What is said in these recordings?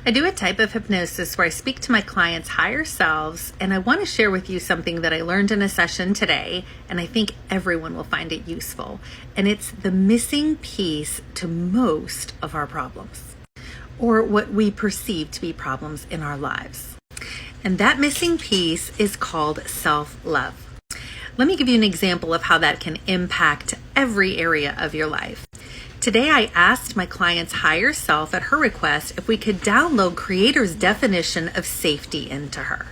I do a type of hypnosis where I speak to my clients' higher selves, and I want to share with you something that I learned in a session today, and I think everyone will find it useful. And it's the missing piece to most of our problems, or what we perceive to be problems in our lives. And that missing piece is called self-love. Let me give you an example of how that can impact every area of your life. Today, I asked my client's higher self at her request if we could download Creator's definition of safety into her.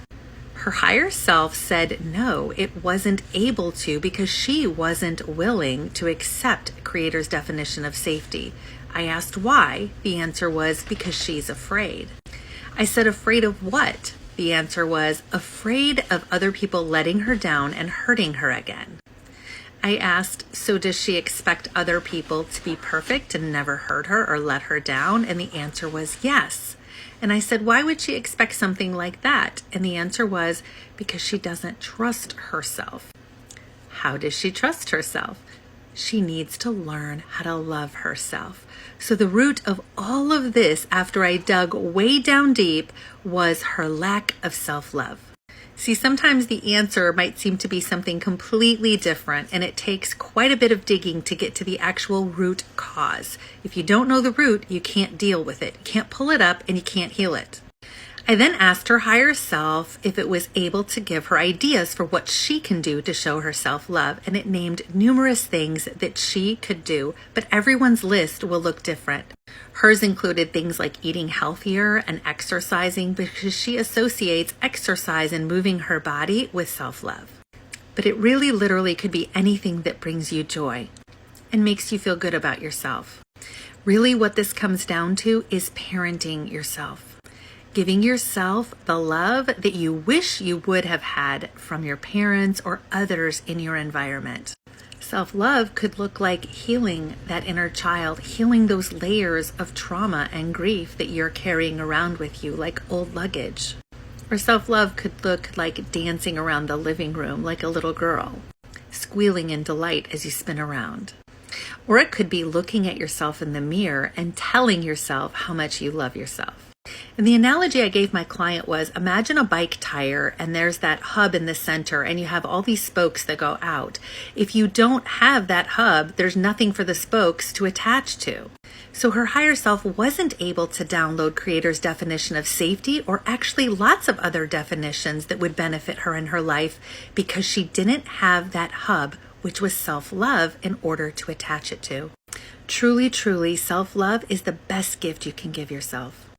Her higher self said no, it wasn't able to because she wasn't willing to accept Creator's definition of safety. I asked why. The answer was because she's afraid. I said, afraid of what? The answer was afraid of other people letting her down and hurting her again. I asked, so does she expect other people to be perfect and never hurt her or let her down? And the answer was yes. And I said, why would she expect something like that? And the answer was because she doesn't trust herself. How does she trust herself? She needs to learn how to love herself. So the root of all of this, after I dug way down deep, was her lack of self-love. See, sometimes the answer might seem to be something completely different, and it takes quite a bit of digging to get to the actual root cause. If you don't know the root, you can't deal with it. You can't pull it up, and you can't heal it. I then asked her higher self if it was able to give her ideas for what she can do to show her self-love, and it named numerous things that she could do, but everyone's list will look different. Hers included things like eating healthier and exercising because she associates exercise and moving her body with self-love. But it really literally could be anything that brings you joy and makes you feel good about yourself. Really what this comes down to is parenting yourself. Giving yourself the love that you wish you would have had from your parents or others in your environment. Self-love could look like healing that inner child, healing those layers of trauma and grief that you're carrying around with you like old luggage. Or self-love could look like dancing around the living room like a little girl, squealing in delight as you spin around. Or it could be looking at yourself in the mirror and telling yourself how much you love yourself. And the analogy I gave my client was, imagine a bike tire and there's that hub in the center and you have all these spokes that go out. If you don't have that hub, there's nothing for the spokes to attach to. So her higher self wasn't able to download Creator's definition of safety, or actually lots of other definitions that would benefit her in her life, because she didn't have that hub, which was self-love, in order to attach it to. Truly, truly, self-love is the best gift you can give yourself.